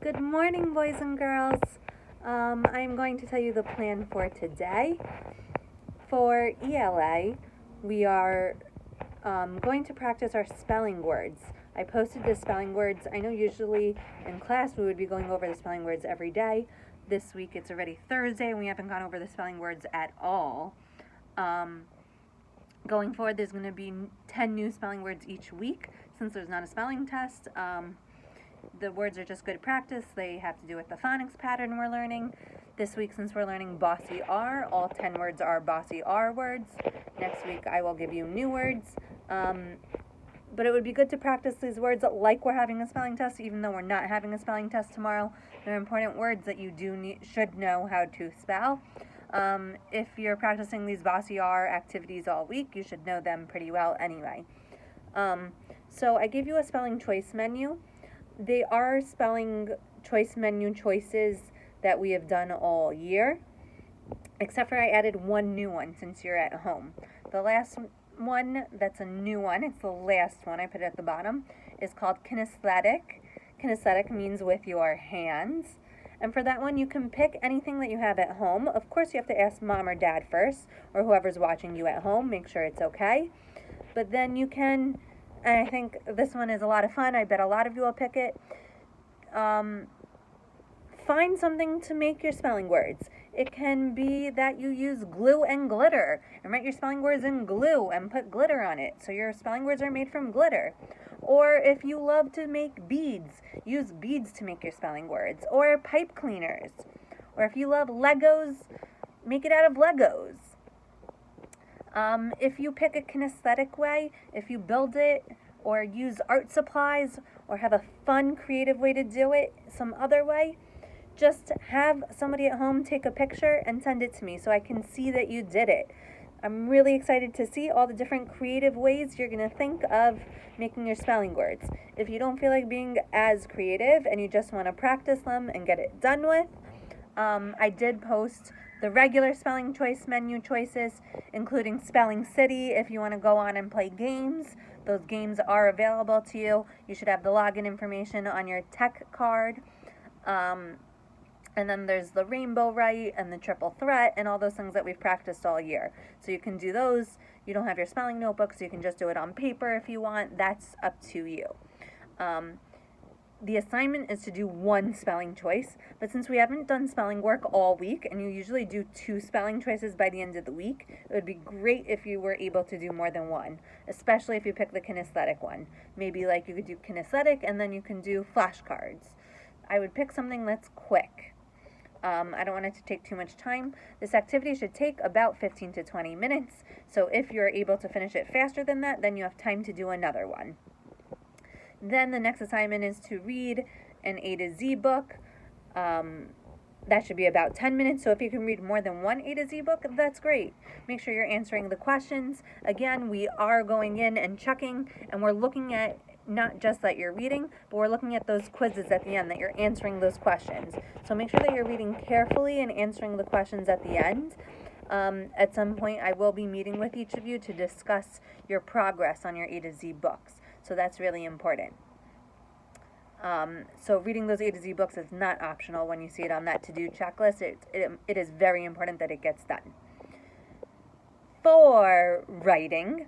Good morning, boys and girls. I'm going to tell you the plan for today. For ELA, we are going to practice our spelling words. I posted the spelling words. I know usually in class we would be going over the spelling words every day. This week it's already Thursday and we haven't gone over the spelling words at all. Going forward, there's going to be 10 new spelling words each week since there's not a spelling test. The words are just good practice. They have to do with the phonics pattern we're learning. This week, since we're learning bossy R, all 10 words are bossy R words. Next week, I will give you new words. But it would be good to practice these words like we're having a spelling test, even though we're not having a spelling test tomorrow. They're important words that you should know how to spell. If you're practicing these bossy R activities all week, you should know them pretty well anyway. So I gave you a spelling choice menu. They are spelling choice menu choices that we have done all year, except for I added one new one since you're at home. The last one that's a new one, it's the last one, I put it at the bottom, is called kinesthetic. Kinesthetic means with your hands. And for that one, you can pick anything that you have at home. Of course, you have to ask mom or dad first, or whoever's watching you at home, make sure it's okay. But then you can, and I think this one is a lot of fun. I bet a lot of you will pick it. Find something to make your spelling words. It can be that you use glue and glitter and write your spelling words in glue and put glitter on it, so your spelling words are made from glitter. Or if you love to make beads, use beads to make your spelling words. Or pipe cleaners. Or if you love Legos, make it out of Legos. If you pick a kinesthetic way, if you build it or use art supplies or have a fun, creative way to do it some other way, just have somebody at home take a picture and send it to me so I can see that you did it. I'm really excited to see all the different creative ways you're going to think of making your spelling words. If you don't feel like being as creative and you just want to practice them and get it done with, I did post the regular spelling choice menu choices, including Spelling City if you want to go on and play games. Those games are available to you. You should have the login information on your tech card. And then there's the Rainbow Write and the Triple Threat and all those things that we've practiced all year. So you can do those. You don't have your spelling notebook, so you can just do it on paper if you want. That's up to you. The assignment is to do one spelling choice, but since we haven't done spelling work all week, and you usually do 2 spelling choices by the end of the week, it would be great if you were able to do more than one, especially if you pick the kinesthetic one. Maybe like you could do kinesthetic and then you can do flashcards. I would pick something that's quick. I don't want it to take too much time. This activity should take about 15 to 20 minutes, so if you're able to finish it faster than that, then you have time to do another one. Then the next assignment is to read an A to Z book. That should be about 10 minutes, so if you can read more than one A to Z book, that's great. Make sure you're answering the questions. Again, we are going in and checking, and we're looking at not just that you're reading, but we're looking at those quizzes at the end, that you're answering those questions. So make sure that you're reading carefully and answering the questions at the end. At some point, I will be meeting with each of you to discuss your progress on your A to Z books. So that's really important. So reading those A to Z books is not optional when you see it on that to-do checklist. It is very important that it gets done. For writing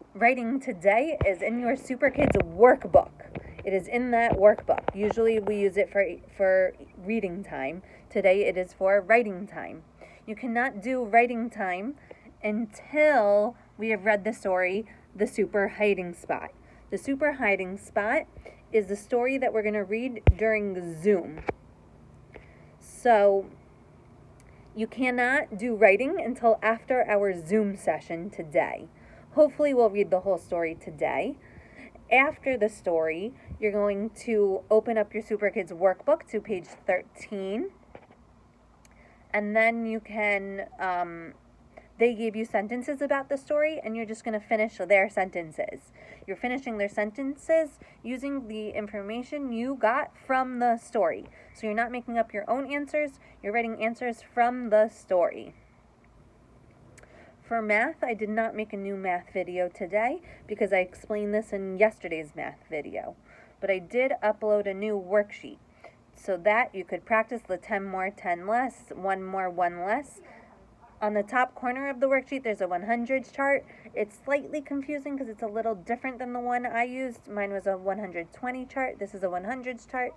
today is in your Super Kids workbook. It is in that workbook. Usually we use it for reading time. Today it is for writing time. You cannot do writing time until we have read the story, The Super Hiding Spot. The Super Hiding Spot is the story that we're going to read during Zoom. So you cannot do writing until after our Zoom session today. Hopefully we'll read the whole story today. After the story, you're going to open up your Super Kids workbook to page 13. And then you can, they gave you sentences about the story, and you're just going to finish their sentences. You're finishing their sentences using the information you got from the story. So you're not making up your own answers, you're writing answers from the story. For math, I did not make a new math video today because I explained this in yesterday's math video. But I did upload a new worksheet. So that you could practice the 10 more, 10 less, 1 more, 1 less. On the top corner of the worksheet, there's a 100s chart. It's slightly confusing because it's a little different than the one I used. Mine was a 120 chart. This is a 100s chart,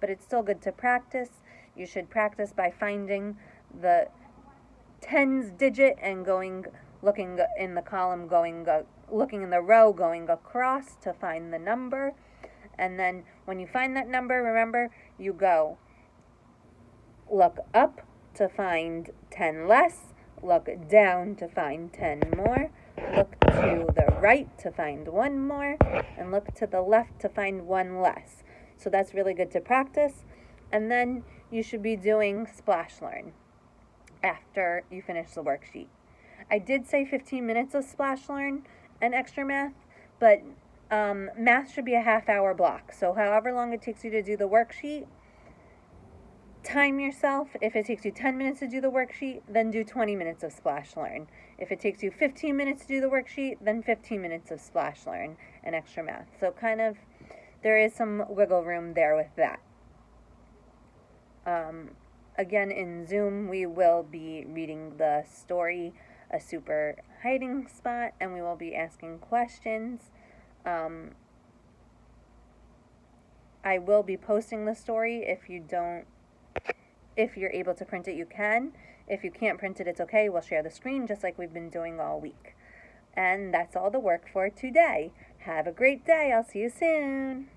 but it's still good to practice. You should practice by finding the tens digit and looking in the column, looking in the row, going across to find the number. And then when you find that number, remember, you go look up to find 10 less, look down to find 10 more, look to the right to find 1 more, and look to the left to find 1 less. So that's really good to practice. And then you should be doing Splash Learn after you finish the worksheet. I did say 15 minutes of Splash Learn and extra math, but math should be a half-hour block. So however long it takes you to do the worksheet, time yourself. If it takes you 10 minutes to do the worksheet, then do 20 minutes of Splash Learn. If it takes you 15 minutes to do the worksheet, then 15 minutes of Splash Learn and extra math. So kind of, there is some wiggle room there with that. Again, in Zoom, we will be reading the story, A Super Hiding Spot, and we will be asking questions. I will be posting the story. If you're able to print it, you can. If you can't print it, it's okay. We'll share the screen just like we've been doing all week. And that's all the work for today. Have a great day. I'll see you soon.